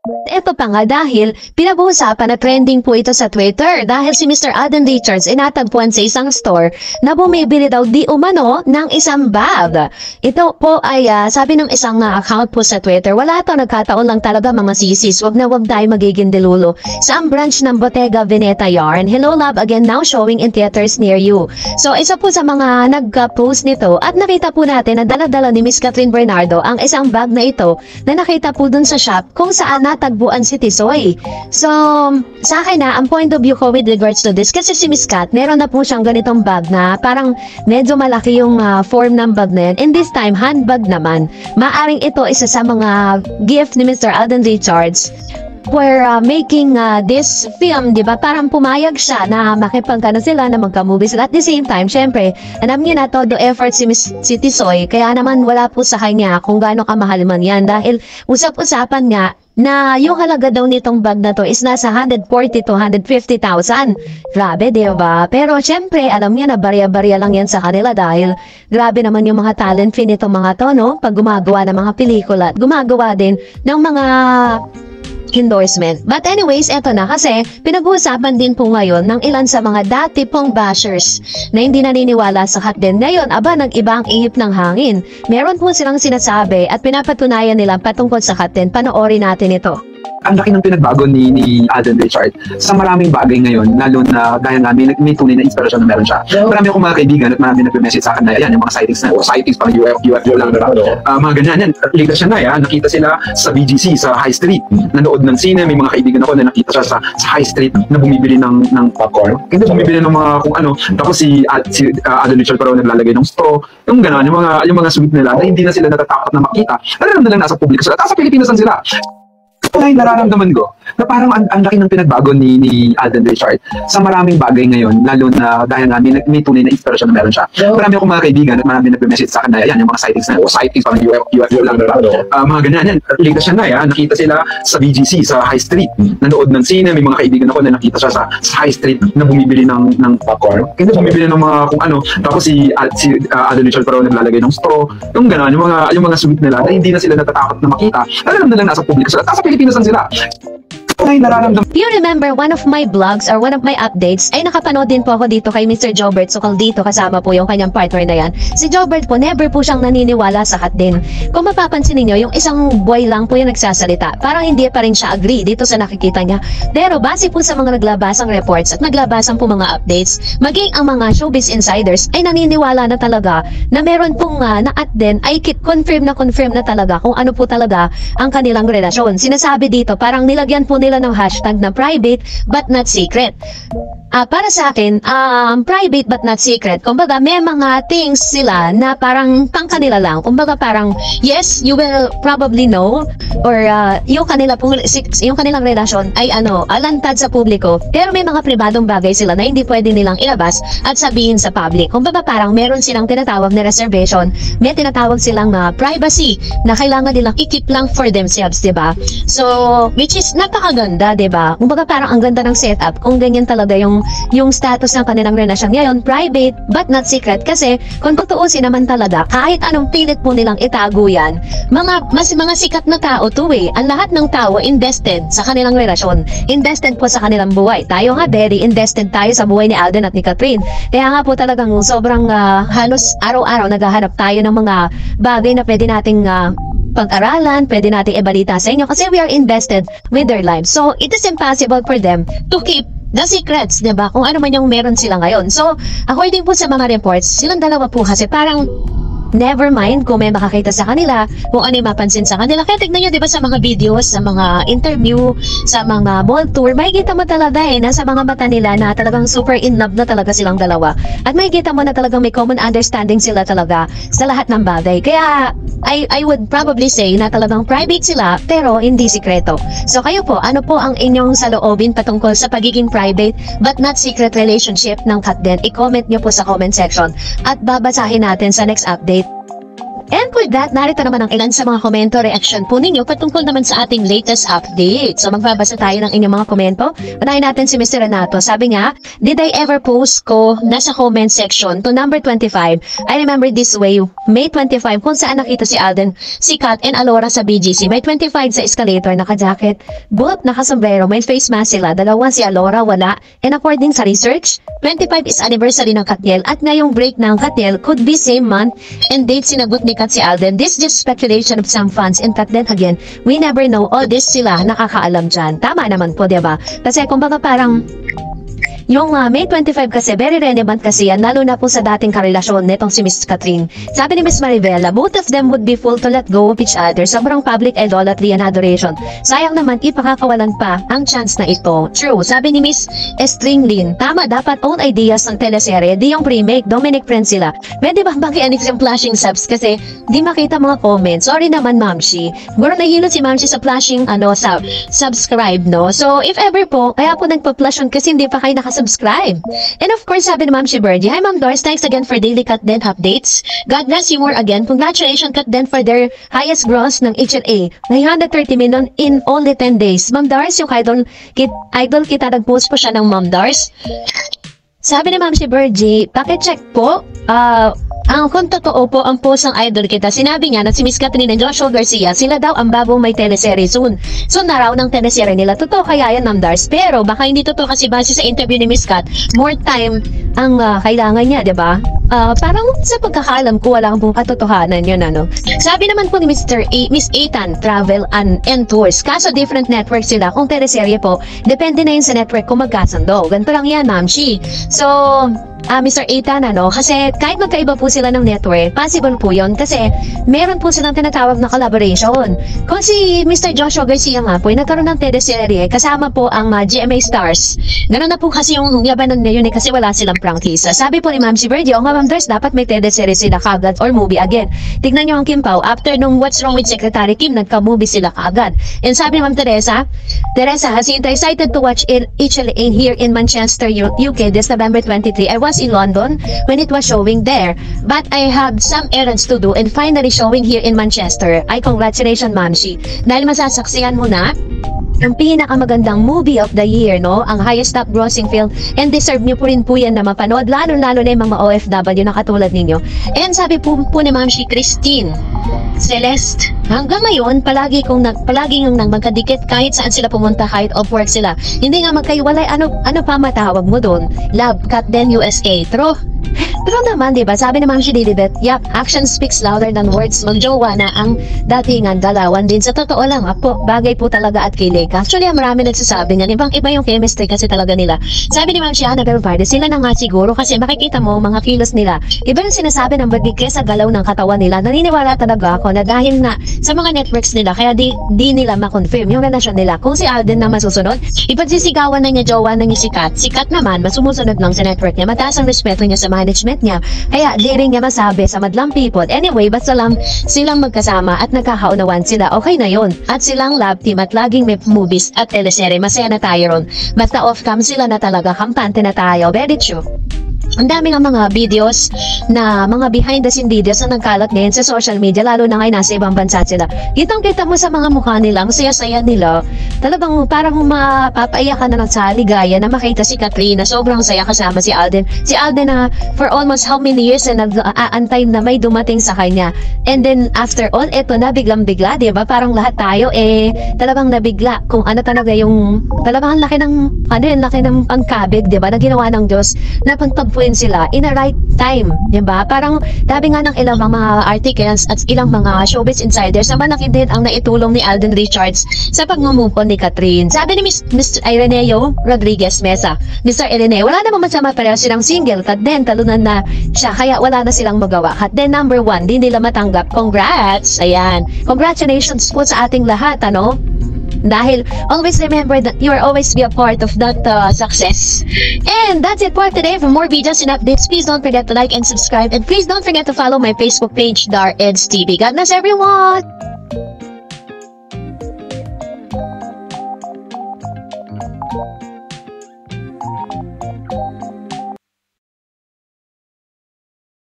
Ito pa nga dahil pinag-uusapan na trending po ito sa Twitter dahil si Mr. Alden Richards ay natagpuan sa isang store na bumibili daw di umano ng isang bag. Ito po ay sabi ng isang account po sa Twitter, wala ito, nagkataon lang talaga mga sisis, wag na wag tayo magiging delulo. Sa ang branch ng Bottega Veneta Yarn, Hello Love again now showing in theaters near you. So isa po sa mga nag-post nito at nakita po natin na dala-dala ni Miss Catherine Bernardo ang isang bag na ito na nakita po dun sa shop kung saan natagpuan si Tisoy. So, sa akin ang point of view ko with regards to this, kasi si Miss Cat, meron na po siyang ganitong bag na parang medyo malaki yung form ng bag na yan. And this time, handbag naman. Maaring ito isa sa mga gift ni Mr. Alden Richards were making this film, di ba? Parang pumayag siya na makipagkano sila, na magka-movie sila. At the same time, syempre, alam niya na todo effort si Tisoy, kaya naman wala po sa kanya kung gaano kamahal man yan. Dahil usap-usapan nga na yung halaga daw nitong bag na to is nasa 140 to 150,000. Grabe, di ba? Pero syempre, alam niya na barya-barya lang yan sa kanila dahil grabe naman yung mga talent fin itong mga to, no? Pag gumagawa ng mga pelikula at gumagawa din ng mga endorsement. But anyways, eto na kasi pinag-uusapan din po ngayon ng ilan sa mga dati pong bashers na hindi naniniwala sa hotdog. Ngayon, nag-iba ang ihip ng hangin. Meron po silang sinasabi at pinapatunayan nila patungkol sa hotdog. Panoorin natin ito. Ang laki ng pinagbago ni Alden Richards sa maraming bagay ngayon, lalo na dahil nga may tunay na inspirasyon na meron siya. Marami akong mga kaibigan at marami nag-message sa akin na yan, yung mga sightings na, sightings pang UFO lang na mga ganyan yan. Latest siya na, nakita sila sa BGC, sa High Street. Nanood ng sine, may mga kaibigan ako na nakita siya sa High Street na bumibili ng popcorn. Hindi bumibili ng mga kung ano. Tapos si Alden Richards parang naglalagay ng straw. Yung gano'n, yung mga sweet nila na hindi na sila natatakot na makita. Alam na lang nasa publiko sila. Tapos sa Pilipinas lang sila. Ay, nararamdaman ko na parang ang laki ng pinagbago ni Alden Richards sa maraming bagay ngayon, lalo na dahil nga may tunay na inspirasyon na meron siya. Marami akong mga kaibigan at marami nag-message sa akin na yan, yung mga sightings na, sightings pang UFO lang na mga ganyan yan. Latest siya na, nakita sila sa BGC, sa High Street. Nanood ng sine, may mga kaibigan ako na nakita siya sa High Street na bumibili ng popcorn. Hindi bumibili ng mga kung ano. Tapos si Alden Richards parang naglalagay ng straw. Yung gano'n, yung mga sweet nila na hindi na sila natatakot na makita. Alam na lang nasa publiko sila. Tapos sa Pilipinas lang sila. Ay, nararamdaman. You remember one of my vlogs or one of my updates ay nakapanood din po ako dito kay Mr. Jobert Sokal, dito kasama po yung kanyang partner na yan. Si Jobert po, never po siyang naniniwala sa hotdog. Kung mapapansin niyo, yung isang boy lang po yung nagsasalita. Parang hindi pa rin siya agree dito sa nakikita niya. Pero base po sa mga naglabasang reports at naglabasan po mga updates, maging ang mga showbiz insiders ay naniniwala na talaga na meron pong na hotdog ay confirm na talaga kung ano po talaga ang kanilang relasyon. Sinasabi dito, parang nilagyan po nila ng hashtag na private but not secret. Para sa akin, private but not secret. Kumbaga, may mga things sila na parang pang kanila lang. Kumbaga, parang, yes, you will probably know or yung kanilang relasyon ay alantad sa publiko. Pero may mga pribadong bagay sila na hindi pwede nilang ilabas at sabihin sa public. Kumbaga, parang meron silang tinatawag na reservation. May tinatawag silang privacy na kailangan nilang i-keep lang for themselves, diba? So, which is napakaganda, diba? Kumbaga, parang ang ganda ng setup kung ganyan talaga yung status ng kanilang relasyon ngayon, private but not secret. Kasi kung tutuusin naman talaga, kahit anong pilit po nilang itago yan, mga sikat na tao to ang lahat ng tao invested sa kanilang relasyon, invested po sa kanilang buhay. Tayo nga, very invested tayo sa buhay ni Alden at ni Catherine. Kaya nga po talagang sobrang halos araw-araw naghahanap tayo ng mga bagay na pwede nating pag-aralan, pwede nating ibalita sa inyo kasi we are invested with their lives. So, it is impossible for them to keep the secrets, diba? Kung ano man yung meron sila ngayon. So, according po sa mga reports, silang dalawa po kasi parang never mind kung may makakita sa kanila, kung ano yung mapansin sa kanila. Kaya tignan nyo, diba, sa mga videos, sa mga interview, sa mga mall tour, makikita mo talaga nasa mga mata nila na talagang super in love na talaga silang dalawa. At makikita mo na talagang may common understanding sila talaga sa lahat ng bagay. Kaya, I would probably say na talagang private sila, pero hindi sikreto. So kayo po, ano po ang inyong saloobin patungkol sa pagiging private but not secret relationship ng hotdog? I-comment nyo po sa comment section at babasahin natin sa next update. And with that, narito naman ang ilan sa mga komento, reaction po ninyo patungkol naman sa ating latest update. So magbabasa tayo ng inyong mga komento. Unahin natin si Mr. Renato. Sabi nga, did I ever post ko nasa comment section to number 25? I remember this way, May 25, kung saan nakita si Alden, si Kat, and Alora sa BGC. May 25 sa escalator, naka-jacket, boot, naka-sombrero, may face mask sila. Dalawa si Alora, wala. And according sa research, 25 is anniversary ng Katiel at ngayong break ng Katiel could be same month and date. Sinagot ni Kat si Alden. This just speculation of some fans and Kat then again, we never know. All this sila nakakaalam dyan. Tama naman po, diba? Kasi kumbaga parang yung May 25 kasi, very relevant kasi yan, lalo na po sa dating karelasyon netong si Miss Catherine. Sabi ni Miss Marivela, both of them would be full to let go of each other. Sobrang public idolatry and adoration. Sayang naman, ipakakawalan pa ang chance na ito. True. Sabi ni Miss Estringlin, tama, dapat own ideas ng teleserye, di yung remake, Dominic friends sila. Pwede ba makianis yung flashing subs kasi di makita mga comments? Sorry naman, Mamshi. Guro nahilo si Mamshi sa flashing, subscribe, no? So, if ever po, kaya po nagpa-flash on kasi hindi pa kayo subscribe. And of course, sabi ni Ma'am Birdie, hi Ma'am Doris, thanks again for daily Kat Den updates. God bless you more again. Congratulations Kat Den for their highest gross ng HLA. 930 million in only 10 days. Ma'am Doris, yung idol kita, nag-post po siya ng Ma'am Doris. Sabi ni Ma'am Birdie, pakicheck po, kung totoo po ang post ng idol kita, sinabi niya na si Miss Catherine and Joshua Garcia, sila daw ang bagong may teleserye soon. So na raw ng teleserye nila. Totoo kaya yan, Ma'am Dars? Pero baka hindi totoo kasi base sa interview ni Miss Kat, more time ang kailangan niya, diba? Parang sa pagkakalam ko, wala pong katotohanan yun, ano? Sabi naman po ni Miss Ethan, Travel and Tours. Kaso different network sila. Kung teleserye po, depende na yun sa network kung magkasando. Ganito lang yan, Ma'am Shi. So, Mr. Ethan, kasi kahit magkaiba po sila ng network, possible po yun kasi meron po silang tinatawag na collaboration. Kung si Mr. Joshua Garcia nga po, nagkaroon ng teleserye kasama po ang GMA Stars. Ganun na po kasi yung yabanan na yun kasi wala silang prangkisa. Sabi po ni Ma'am Birdie, Ma'am Dars, dapat may teleserye sila kagad or movie again. Tignan nyo ang Kim Pao, after nung What's Wrong with Secretary Kim, nagka-movie sila kagad. And sabi ni Ma'am Teresa, has excited to watch HLA here in Manchester, UK this November 23. I was in London when it was showing there, but I have some errands to do and finally showing here in Manchester. Ay, congratulations, Mamshi. Dahil masasaksiyan mo na ang pinakamagandang movie of the year, no? Ang highest top grossing film, and deserve nyo po rin po yan na mapanood, lalo-lalo na yung mga OFW na katulad ninyo. And sabi po ni Mamshi Christine Celeste, hanggang ngayon, palagi yung magkadikit kahit saan sila pumunta, kahit off work sila. Hindi nga magkaiwalay, ano pa matawag mo doon? Love, Kat Den USA. Pero naman, diba? Sabi ni Ma'am Shidilibet, yep, action speaks louder than words. Magjowa na ang datingan galawan din. Sa totoo lang, bagay po talaga at kilig. Actually, marami nagsasabi niyan. Ibang-iba yung chemistry kasi talaga nila. Sabi ni Ma'am Shiana Belvarde, sila na nga siguro kasi makikita mo mga kilos nila. Iba yung sinasabi ng bagay sa galaw ng katawan nila. Naniniwala talaga ako na dahil na sa mga networks nila, kaya di nila makonfirm yung relasyon nila. Kung si Alden na masusunod, ipagsisigawan na niya, jowa na niya si Kat. Si Kat naman, masumusunod lang sa network niya. Mataas ang respeto niya sa management niya. Kaya di rin niya masabi sa madlang people. Anyway, basta lang silang magkasama at nagkakaunawan sila, okay na yon. At silang love team at laging may movies at teleserye. Masaya na tayo ron. Basta off-cam sila na talaga, kampante na tayo. Very true. Ang dami ng mga videos na mga behind the scene videos na nagkalat ngayon sa social media, lalo na ngayon nasa ibang bansa sila. Kitang-kita mo sa mga mukha nila, ang saya-saya nila. Talagang parang mapapaiyak ka na lang sa ligaya na makita si Catherine na sobrang saya kasama si Alden. Si Alden na for almost how many years na nag-aantay na may dumating sa kanya. And then after all, eto na biglang-bigla, diba? Parang lahat tayo talagang nabigla kung ano talaga yung talagang laki ng pangkabig, diba? Na ginawa ng Diyos na pagtagpuin sila in a right time, diba? Parang sabi nga ng ilang mga articles at ilang mga showbiz insiders na malaki din ang naitulong ni Alden Richards sa pag-move on ni Catherine. Sabi ni Mr. Ireneo Rodriguez Mesa, Mr. Ireneo, wala namang masama, pareho silang single, Kat Den talunan na siya, kaya wala na silang magawa. Kat Den number 1, di nila matanggap. Congrats! Ayan. Congratulations po sa ating lahat, ano? Dahil always remember that you are always be a part of that success. And that's it for today. For more videos and updates, please don't forget to like and subscribe. And please don't forget to follow my Facebook page, Dar Eds TV. God bless everyone!